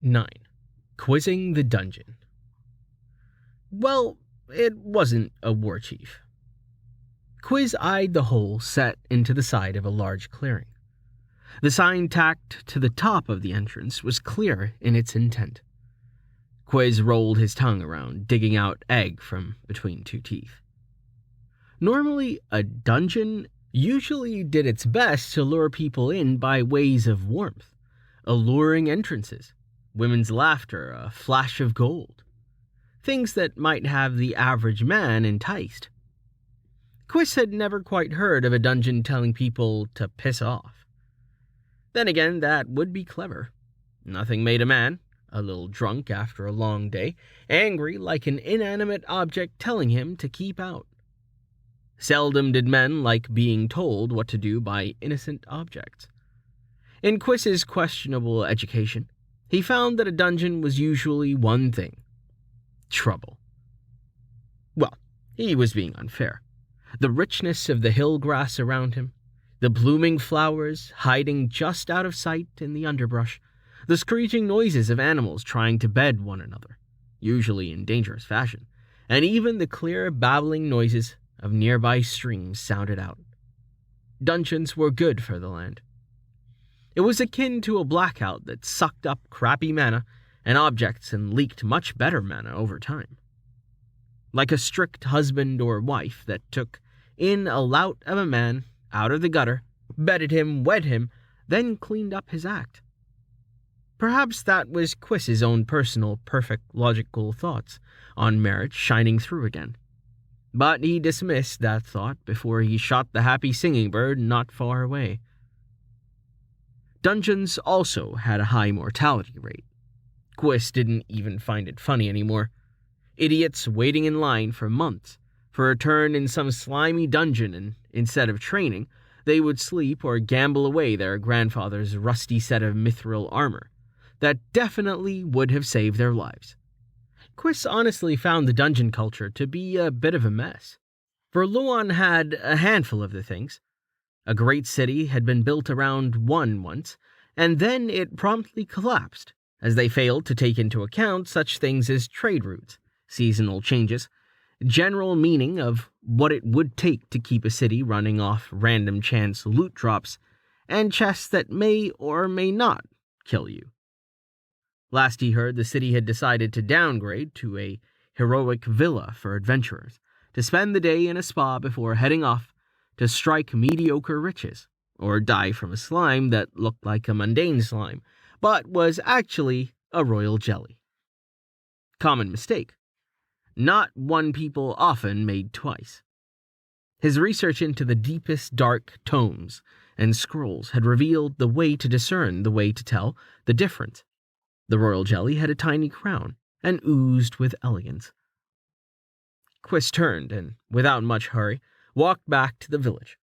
9. Quissing the Dungeon. Well, it wasn't a war chief. Quiz eyed the hole set into the side of a large clearing. The sign tacked to the top of the entrance was clear in its intent. Quiz rolled his tongue around, digging out egg from between two teeth. Normally, a dungeon usually did its best to lure people in by ways of warmth, alluring entrances, women's laughter, a flash of gold. Things that might have the average man enticed. Quiz had never quite heard of a dungeon telling people to piss off. Then again, that would be clever. Nothing made a man, a little drunk after a long day, angry like an inanimate object telling him to keep out. Seldom did men like being told what to do by innocent objects. In Quiz's questionable education, he found that a dungeon was usually one thing: trouble. Well, he was being unfair. The richness of the hill grass around him, the blooming flowers hiding just out of sight in the underbrush, the screeching noises of animals trying to bed one another, usually in dangerous fashion, and even the clear babbling noises of nearby streams sounded out. Dungeons were good for the land. It was akin to a blackout that sucked up crappy mana and objects and leaked much better mana over time. Like a strict husband or wife that took in a lout of a man out of the gutter, bedded him, wed him, then cleaned up his act. Perhaps that was Quiss's own personal, perfect, logical thoughts on marriage shining through again. But he dismissed that thought before he shot the happy singing bird not far away. Dungeons also had a high mortality rate. Quiss didn't even find it funny anymore. Idiots waiting in line for months for a turn in some slimy dungeon, and instead of training, they would sleep or gamble away their grandfather's rusty set of mithril armor that definitely would have saved their lives. Quiss honestly found the dungeon culture to be a bit of a mess. For Luan had a handful of the things. A great city had been built around one once, and then it promptly collapsed, as they failed to take into account such things as trade routes, seasonal changes, general meaning of what it would take to keep a city running off random chance loot drops, and chests that may or may not kill you. Last he heard, the city had decided to downgrade to a heroic villa for adventurers, to spend the day in a spa before heading off to strike mediocre riches, or die from a slime that looked like a mundane slime, but was actually a royal jelly. Common mistake. Not one people often made twice. His research into the deepest dark tomes and scrolls had revealed the way to discern the way to tell the difference. The royal jelly had a tiny crown and oozed with elegance. Quiss turned and, without much hurry, walked back to the village.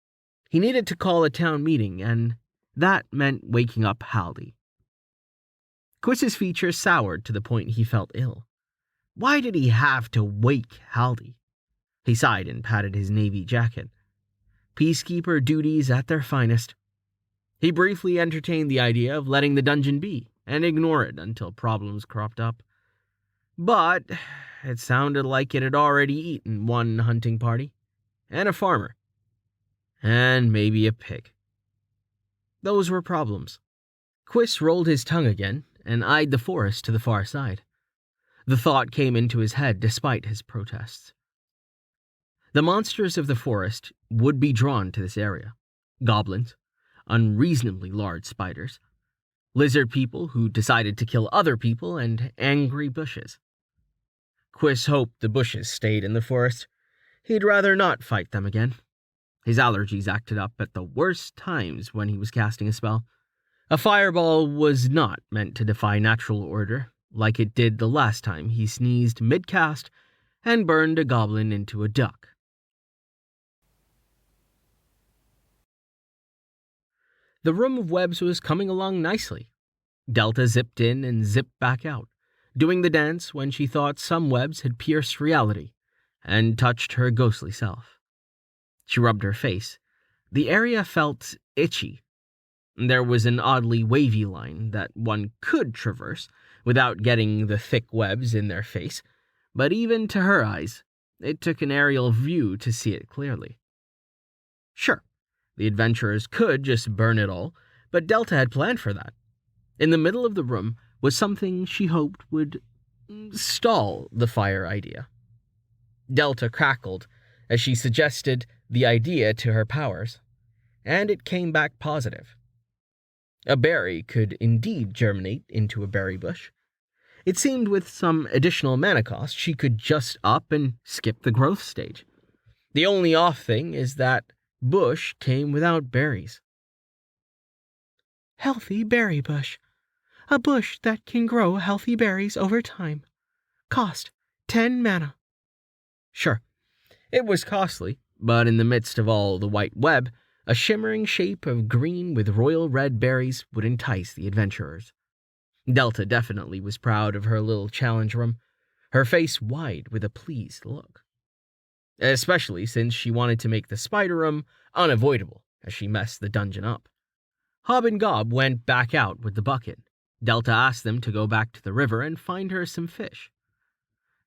He needed to call a town meeting, and that meant waking up Haldy. Quiss's features soured to the point he felt ill. Why did he have to wake Haldy? He sighed and patted his navy jacket. Peacekeeper duties at their finest. He briefly entertained the idea of letting the dungeon be and ignore it until problems cropped up. But it sounded like it had already eaten one hunting party, and a farmer, and maybe a pig. Those were problems. Quiss rolled his tongue again and eyed the forest to the far side. The thought came into his head despite his protests. The monsters of the forest would be drawn to this area. Goblins, unreasonably large spiders, lizard people who decided to kill other people, and angry bushes. Quiss hoped the bushes stayed in the forest. He'd rather not fight them again. His allergies acted up at the worst times when he was casting a spell. A fireball was not meant to defy natural order, like it did the last time he sneezed mid-cast and burned a goblin into a duck. The room of webs was coming along nicely. Delta zipped in and zipped back out, doing the dance when she thought some webs had pierced reality and touched her ghostly self. She rubbed her face. The area felt itchy. There was an oddly wavy line that one could traverse without getting the thick webs in their face, but even to her eyes, it took an aerial view to see it clearly. Sure, the adventurers could just burn it all, but Delta had planned for that. In the middle of the room was something she hoped would stall the fire idea. Delta crackled as she suggested the idea to her powers, and it came back positive. A berry could indeed germinate into a berry bush. It seemed with some additional mana cost she could just up and skip the growth stage. The only off thing is that bush came without berries. Healthy berry bush. A bush that can grow healthy berries over time. Cost 10 mana. Sure, it was costly, but in the midst of all the white web, a shimmering shape of green with royal red berries would entice the adventurers. Delta definitely was proud of her little challenge room, her face wide with a pleased look. Especially since she wanted to make the spider room unavoidable as she messed the dungeon up. Hob and Gob went back out with the bucket. Delta asked them to go back to the river and find her some fish.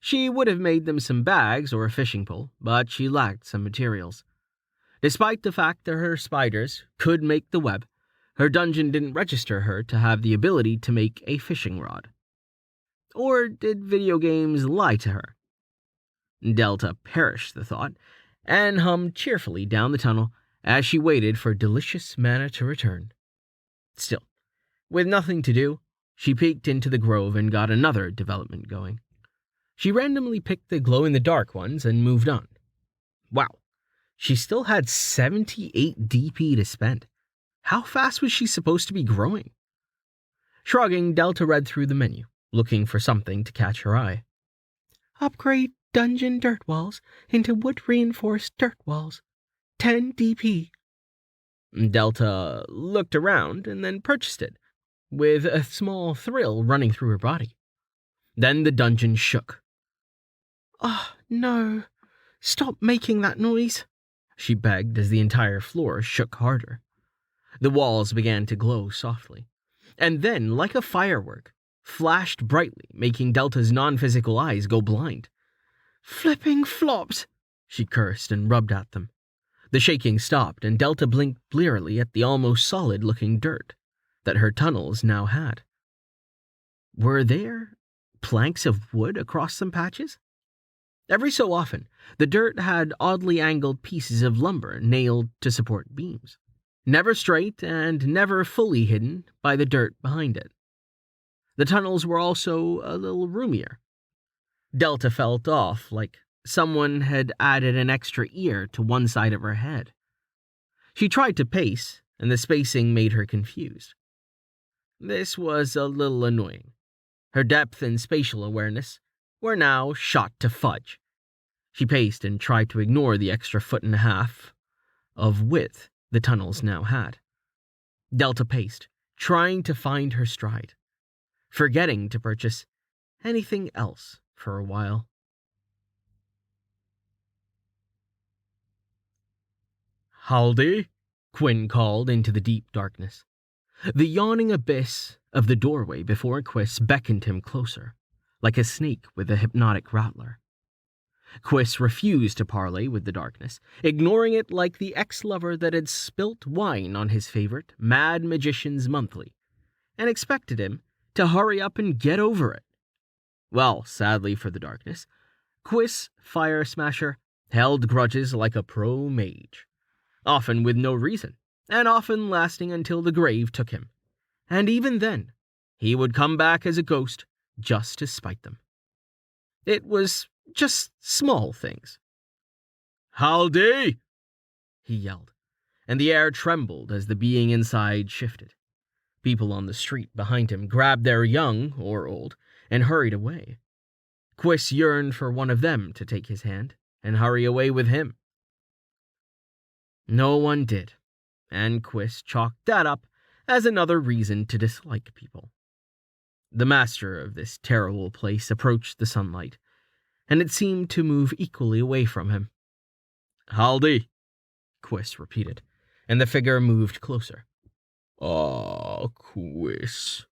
She would have made them some bags or a fishing pole, but she lacked some materials. Despite the fact that her spiders could make the web, her dungeon didn't register her to have the ability to make a fishing rod. Or did video games lie to her? Delta perished the thought, and hummed cheerfully down the tunnel as she waited for delicious mana to return. Still, with nothing to do, she peeked into the grove and got another development going. She randomly picked the glow-in-the-dark ones and moved on. Wow, she still had 78 DP to spend. How fast was she supposed to be growing? Shrugging, Delta read through the menu, looking for something to catch her eye. Upgrade dungeon dirt walls into wood-reinforced dirt walls. 10 DP. Delta looked around and then purchased it, with a small thrill running through her body. Then the dungeon shook. Oh, no. Stop making that noise, she begged as the entire floor shook harder. The walls began to glow softly, and then, like a firework, flashed brightly, making Delta's non-physical eyes go blind. Flipping flops, she cursed and rubbed at them. The shaking stopped, and Delta blinked blearily at the almost solid-looking dirt that her tunnels now had. Were there planks of wood across some patches? Every so often, the dirt had oddly angled pieces of lumber nailed to support beams, never straight and never fully hidden by the dirt behind it. The tunnels were also a little roomier. Delta felt off, like someone had added an extra ear to one side of her head. She tried to pace, and the spacing made her confused. This was a little annoying. Her depth and spatial awareness were now shot to fudge. She paced and tried to ignore the extra 1.5 feet of width the tunnels now had. Delta paced, trying to find her stride, forgetting to purchase anything else for a while. Howdy, Quinn called into the deep darkness. The yawning abyss of the doorway before Quiss beckoned him closer, like a snake with a hypnotic rattler. Quiss refused to parley with the darkness, ignoring it like the ex-lover that had spilt wine on his favorite Mad Magician's Monthly, and expected him to hurry up and get over it. Well, sadly for the darkness, Quiss Fire Smasher held grudges like a pro mage, often with no reason, and often lasting until the grave took him. And even then, he would come back as a ghost just to spite them. It was just small things. Howdy, he yelled, and the air trembled as the being inside shifted. People on the street behind him grabbed their young, or old, and hurried away. Quiss yearned for one of them to take his hand and hurry away with him. No one did, and Quiss chalked that up as another reason to dislike people. The master of this terrible place approached the sunlight, and it seemed to move equally away from him. Howdy, Quiss repeated, and the figure moved closer. "Ah, Quiss,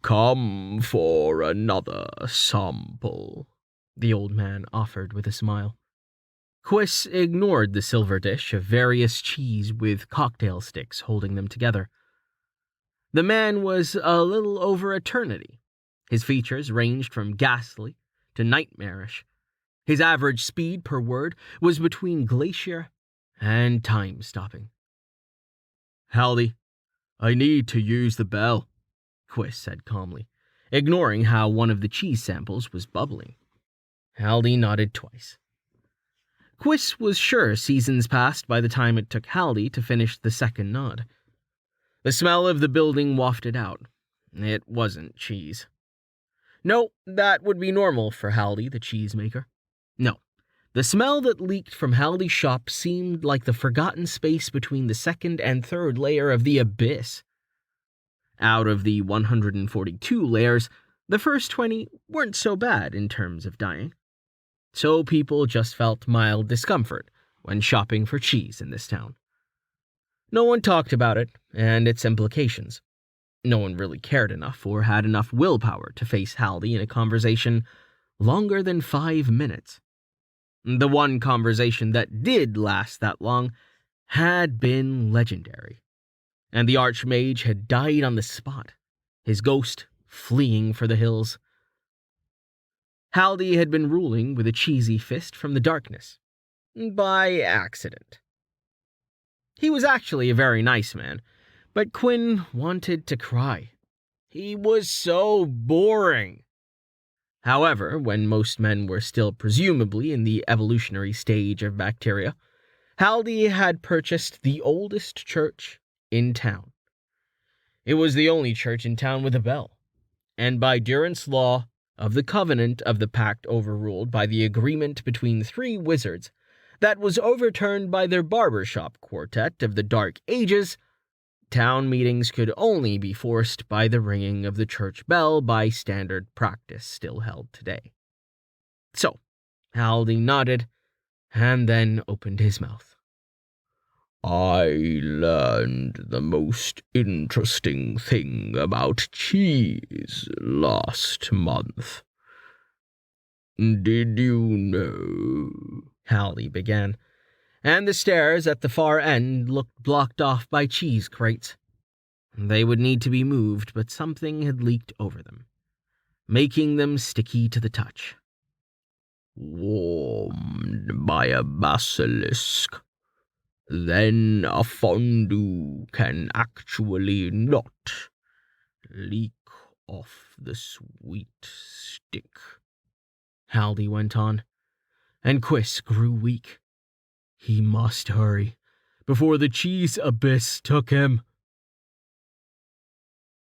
come for another sample," the old man offered with a smile. Quiss ignored the silver dish of various cheese with cocktail sticks holding them together. The man was a little over eternity. His features ranged from ghastly to nightmarish. His average speed per word was between glacier and time-stopping. "Haldy, I need to use the bell," Quiss said calmly, ignoring how one of the cheese samples was bubbling. Haldy nodded twice. Quiss was sure seasons passed by the time it took Haldy to finish the second nod. The smell of the building wafted out. It wasn't cheese. No, that would be normal for Haldy, the cheesemaker. No, the smell that leaked from Haldy's shop seemed like the forgotten space between the second and third layer of the abyss. Out of the 142 layers, the first 20 weren't so bad in terms of dying. So people just felt mild discomfort when shopping for cheese in this town. No one talked about it and its implications. No one really cared enough or had enough willpower to face Haldy in a conversation longer than 5 minutes. The one conversation that did last that long had been legendary, and the Archmage had died on the spot, his ghost fleeing for the hills. Haldy had been ruling with a cheesy fist from the darkness, by accident. He was actually a very nice man, but Quinn wanted to cry. He was so boring. However, when most men were still presumably in the evolutionary stage of bacteria, Haldy had purchased the oldest church in town. It was the only church in town with a bell, and by durance law of the covenant of the pact overruled by the agreement between 3 wizards that was overturned by their barbershop quartet of the Dark Ages, town meetings could only be forced by the ringing of the church bell by standard practice still held today. So, Haldy nodded and then opened his mouth. "I learned the most interesting thing about cheese last month. Did you know?" Haldy began, and the stairs at the far end looked blocked off by cheese crates. They would need to be moved, but something had leaked over them, making them sticky to the touch. "Warmed by a basilisk. Then a fondue can actually not leak off the sweet stick," Haldy went on, and Quiss grew weak. He must hurry, before the cheese abyss took him.